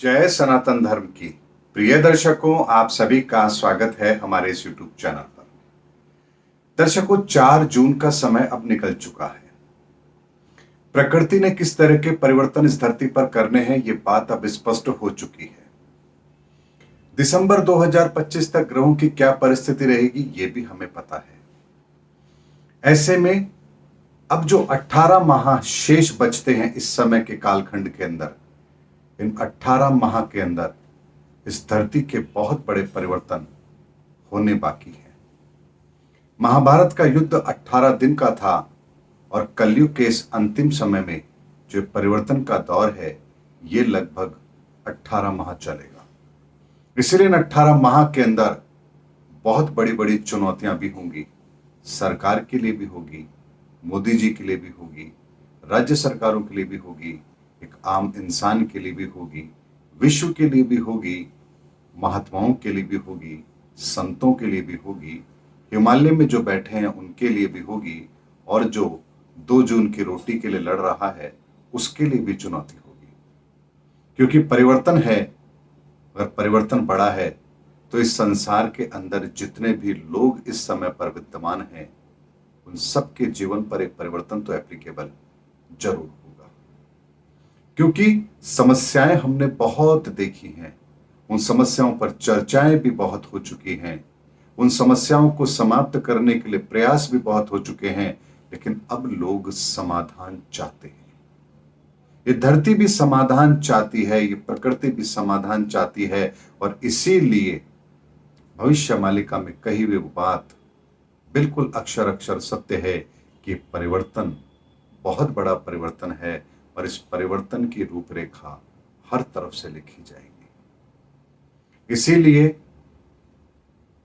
जय सनातन धर्म की प्रिय दर्शकों, आप सभी का स्वागत है हमारे इस यूट्यूब चैनल पर। दर्शकों, 4 जून का समय अब निकल चुका है। प्रकृति ने किस तरह के परिवर्तन इस धरती पर करने हैं, ये बात अब स्पष्ट हो चुकी है। दिसंबर 2025 तक ग्रहों की क्या परिस्थिति रहेगी, ये भी हमें पता है। ऐसे में अब जो 18 माह शेष बचते हैं इस समय के कालखंड के अंदर, इन 18 माह के अंदर इस धरती के बहुत बड़े परिवर्तन होने बाकी है। महाभारत का युद्ध 18 दिन का था और कलयुग के इस अंतिम समय में जो परिवर्तन का दौर है, ये लगभग 18 माह चलेगा। इसलिए इन 18 माह के अंदर बहुत बड़ी बड़ी चुनौतियां भी होंगी। सरकार के लिए भी होगी, मोदी जी के लिए भी होगी, राज्य सरकारों के लिए भी होगी, एक आम इंसान के लिए भी होगी, विश्व के लिए भी होगी, महात्माओं के लिए भी होगी, संतों के लिए भी होगी, हिमालय में जो बैठे हैं उनके लिए भी होगी, और जो 2 जून की रोटी के लिए लड़ रहा है उसके लिए भी चुनौती होगी। क्योंकि परिवर्तन है, अगर परिवर्तन बड़ा है तो इस संसार के अंदर जितने भी लोग इस समय पर विद्यमान हैं, उन सबके जीवन पर एक परिवर्तन तो एप्लीकेबल जरूर होगा। क्योंकि समस्याएं हमने बहुत देखी हैं, उन समस्याओं पर चर्चाएं भी बहुत हो चुकी हैं, उन समस्याओं को समाप्त करने के लिए प्रयास भी बहुत हो चुके हैं, लेकिन अब लोग समाधान चाहते हैं। ये धरती भी समाधान चाहती है, ये प्रकृति भी समाधान चाहती है, और इसीलिए भविष्य मालिका में कही हुई बात बिल्कुल अक्षर अक्षर सत्य है कि परिवर्तन बहुत बड़ा परिवर्तन है, और इस परिवर्तन की रूपरेखा हर तरफ से लिखी जाएगी। इसीलिए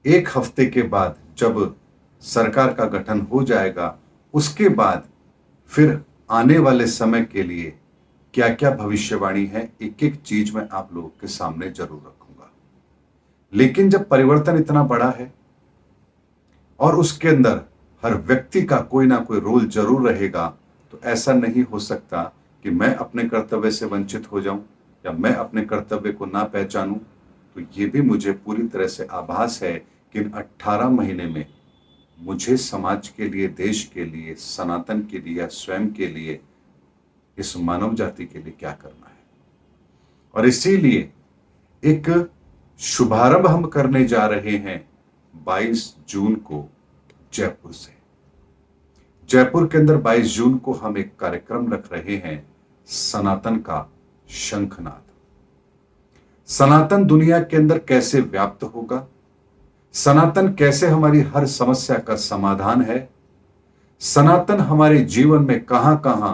एक हफ्ते के बाद जब सरकार का गठन हो जाएगा, उसके बाद फिर आने वाले समय के लिए क्या क्या भविष्यवाणी है, एक एक चीज मैं आप लोगों के सामने जरूर रखूंगा। लेकिन जब परिवर्तन इतना बड़ा है और उसके अंदर हर व्यक्ति का कोई ना कोई रोल जरूर रहेगा, तो ऐसा नहीं हो सकता कि मैं अपने कर्तव्य से वंचित हो जाऊं या मैं अपने कर्तव्य को ना पहचानूं। तो ये भी मुझे पूरी तरह से आभास है कि इन 18 महीने में मुझे समाज के लिए, देश के लिए, सनातन के लिए, स्वयं के लिए, इस मानव जाति के लिए क्या करना है। और इसीलिए एक शुभारंभ हम करने जा रहे हैं 22 जून को जयपुर से। जयपुर के अंदर 22 जून को हम एक कार्यक्रम रख रहे हैं, सनातन का शंखनाद। सनातन दुनिया के अंदर कैसे व्याप्त होगा, सनातन कैसे हमारी हर समस्या का समाधान है, सनातन हमारे जीवन में कहां कहां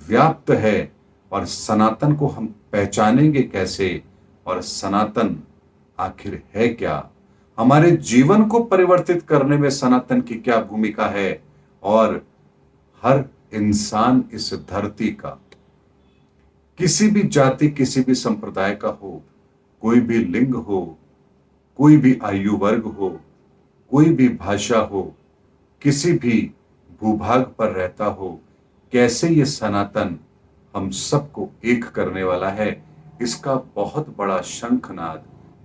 व्याप्त है, और सनातन को हम पहचानेंगे कैसे, और सनातन आखिर है क्या, हमारे जीवन को परिवर्तित करने में सनातन की क्या भूमिका है, और हर इंसान इस धरती का, किसी भी जाति, किसी भी संप्रदाय का हो, कोई भी लिंग हो, कोई भी आयु वर्ग हो, कोई भी भाषा हो, किसी भी भूभाग पर रहता हो, कैसे ये सनातन हम सबको एक करने वाला है, इसका बहुत बड़ा शंखनाद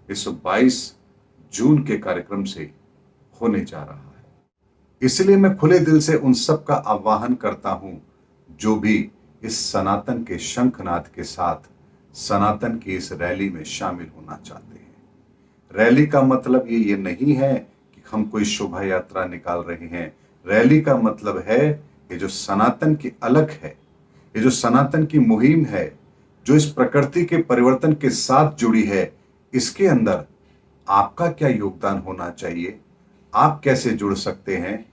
इस 22 जून के कार्यक्रम से होने जा रहा है। इसलिए मैं खुले दिल से उन सब का आह्वान करता हूं जो भी इस सनातन के शंखनाद के साथ सनातन की इस रैली में शामिल होना चाहते हैं। रैली का मतलब ये नहीं है कि हम कोई शोभा यात्रा निकाल रहे हैं। रैली का मतलब है ये जो सनातन की अलख है, ये जो सनातन की मुहिम है, जो इस प्रकृति के परिवर्तन के साथ जुड़ी है, इसके अंदर आपका क्या योगदान होना चाहिए, आप कैसे जुड़ सकते हैं,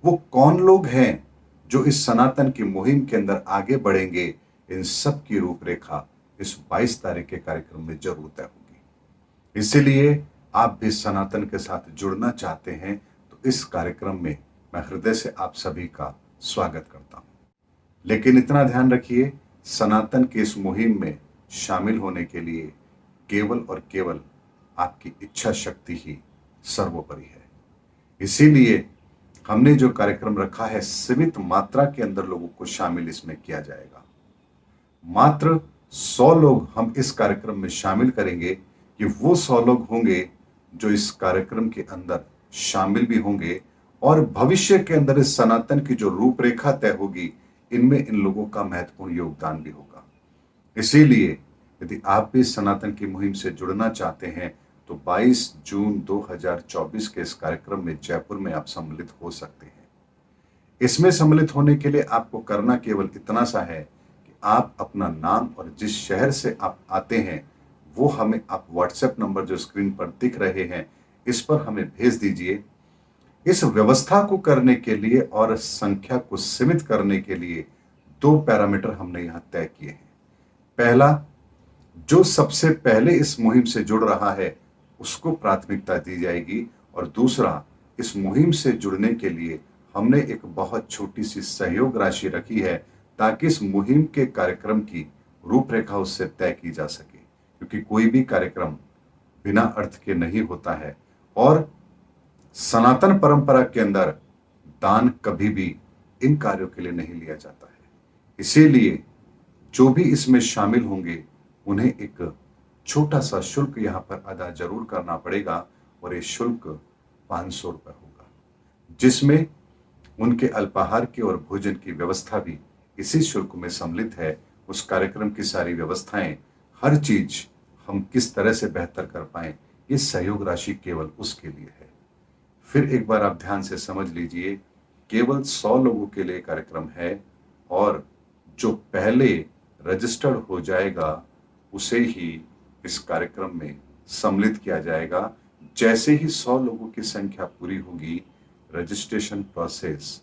वो कौन लोग हैं जो इस सनातन की मुहिम के अंदर आगे बढ़ेंगे, इन सब की रूपरेखा इस 22 तारीख के कार्यक्रम में जरूर तय होगी। इसीलिए आप भी सनातन के साथ जुड़ना चाहते हैं तो इस कार्यक्रम में मैं हृदय से आप सभी का स्वागत करता हूं। लेकिन इतना ध्यान रखिए, सनातन की इस मुहिम में शामिल होने के लिए केवल और केवल आपकी इच्छा शक्ति ही सर्वोपरि है। इसीलिए हमने जो कार्यक्रम रखा है, सीमित मात्रा के अंदर लोगों को शामिल इसमें किया जाएगा। मात्र 100 लोग हम इस कार्यक्रम में शामिल करेंगे कि वो 100 लोग होंगे जो इस कार्यक्रम के अंदर शामिल भी होंगे और भविष्य के अंदर इस सनातन की जो रूपरेखा तय होगी, इनमें इन लोगों का महत्वपूर्ण योगदान भी होगा। इसीलिए यदि आप भी सनातन की मुहिम से जुड़ना चाहते हैं तो 22 जून 2024 के इस कार्यक्रम में जयपुर में आप सम्मिलित हो सकते हैं। इसमें सम्मिलित होने के लिए आपको करना केवल इतना सा है कि आप अपना नाम और जिस शहर से आप आते हैं वो हमें आप व्हाट्सएप नंबर जो स्क्रीन पर दिख रहे हैं इस पर हमें भेज दीजिए। इस व्यवस्था को करने के लिए और संख्या को सीमित करने के लिए दो पैरामीटर हमने यहां तय किए हैं। पहला, जो सबसे पहले इस मुहिम से जुड़ रहा है उसको प्राथमिकता दी जाएगी और दूसरा, इस मुहिम से जुड़ने के लिए हमने एक बहुत छोटी सी सहयोग राशि रखी है ताकि इस मुहिम के कार्यक्रम की रूपरेखा उससे तय की जा सके, क्योंकि कोई भी कार्यक्रम बिना अर्थ के नहीं होता है और सनातन परंपरा के अंदर दान कभी भी इन कार्यों के लिए नहीं लिया जाता है। इसीलिए जो भी इसमें शामिल होंगे उन्हें एक छोटा सा शुल्क यहां पर अदा जरूर करना पड़ेगा और ये शुल्क 500 रुपए होगा, जिसमें उनके अल्पाहार की और भोजन की व्यवस्था भी इसी शुल्क में सम्मिलित है। उस कार्यक्रम की सारी व्यवस्थाएं, हर चीज हम किस तरह से बेहतर कर पाए, ये सहयोग राशि केवल उसके लिए है। फिर एक बार आप ध्यान से समझ लीजिए, केवल 100 लोगों के लिए कार्यक्रम है और जो पहले रजिस्टर्ड हो जाएगा उसे ही इस कार्यक्रम में सम्मिलित किया जाएगा। जैसे ही 100 लोगों की संख्या पूरी होगी, रजिस्ट्रेशन प्रोसेस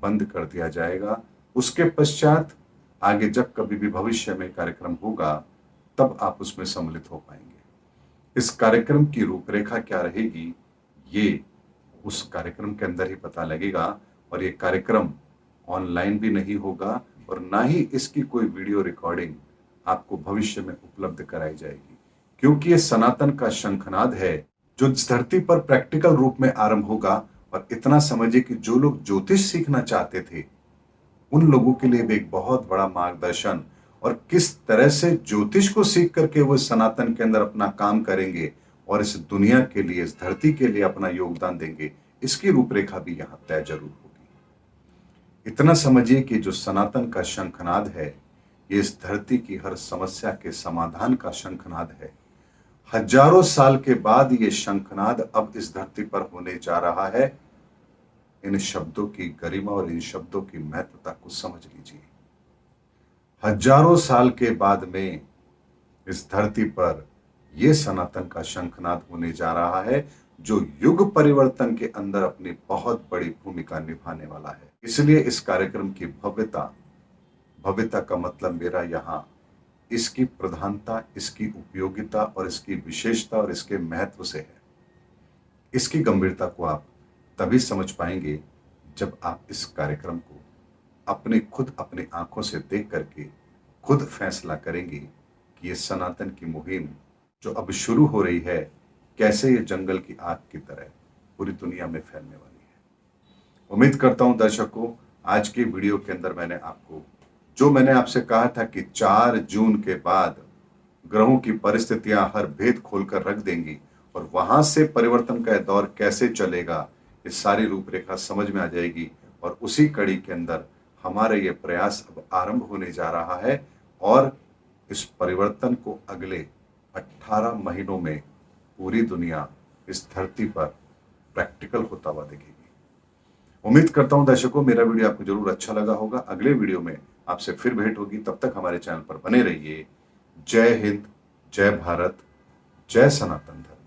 बंद कर दिया जाएगा। उसके पश्चात आगे जब कभी भी भविष्य में कार्यक्रम होगा तब आप उसमें सम्मिलित हो पाएंगे। इस कार्यक्रम की रूपरेखा क्या रहेगी ये उस कार्यक्रम के अंदर ही पता लगेगा और ये कार्यक्रम ऑनलाइन भी नहीं होगा और ना ही इसकी कोई वीडियो रिकॉर्डिंग आपको भविष्य में उपलब्ध कराई जाएगी, क्योंकि ये सनातन का शंखनाद है जो इस धरती पर प्रैक्टिकल रूप में आरंभ होगा। और इतना समझिए कि जो लोग ज्योतिष सीखना चाहते थे उन लोगों के लिए भी एक बहुत बड़ा मार्गदर्शन और किस तरह से ज्योतिष को सीख करके वो सनातन के अंदर अपना काम करेंगे और इस दुनिया के लिए, इस धरती के लिए अपना योगदान देंगे, इसकी रूपरेखा भी यहां तय जरूर होगी। इतना समझिए कि जो सनातन का शंखनाद है ये इस धरती की हर समस्या के समाधान का शंखनाद है। हजारों साल के बाद ये शंखनाद अब इस धरती पर होने जा रहा है। इन शब्दों की गरिमा और इन शब्दों की महत्वता को समझ लीजिए। हजारों साल के बाद में इस धरती पर यह सनातन का शंखनाद होने जा रहा है जो युग परिवर्तन के अंदर अपनी बहुत बड़ी भूमिका निभाने वाला है। इसलिए इस कार्यक्रम की भव्यता का मतलब मेरा यहां इसकी प्रधानता, इसकी उपयोगिता और इसकी विशेषता और इसके महत्व से है। इसकी गंभीरता को आप तभी समझ पाएंगे जब आप इस कार्यक्रम को अपनी आंखों से देख करके खुद फैसला करेंगे कि ये सनातन की मुहिम जो अब शुरू हो रही है कैसे ये जंगल की आग की तरह पूरी दुनिया में फैलने वाली है। उम्मीद करता हूं दर्शकों, आज के वीडियो के अंदर मैंने आपसे कहा था कि 4 जून के बाद ग्रहों की परिस्थितियां हर भेद खोलकर रख देंगी और वहां से परिवर्तन का दौर कैसे चलेगा ये सारी रूपरेखा समझ में आ जाएगी। और उसी कड़ी के अंदर हमारे ये प्रयास अब आरंभ होने जा रहा है और इस परिवर्तन को अगले 18 महीनों में पूरी दुनिया इस धरती पर प्रैक्टिकल होता हुआ देखेगी। उम्मीद करता हूं दर्शकों मेरा वीडियो आपको जरूर अच्छा लगा होगा। अगले वीडियो में आपसे फिर भेंट होगी, तब तक हमारे चैनल पर बने रहिए। जय हिंद, जय भारत, जय सनातन धर्म।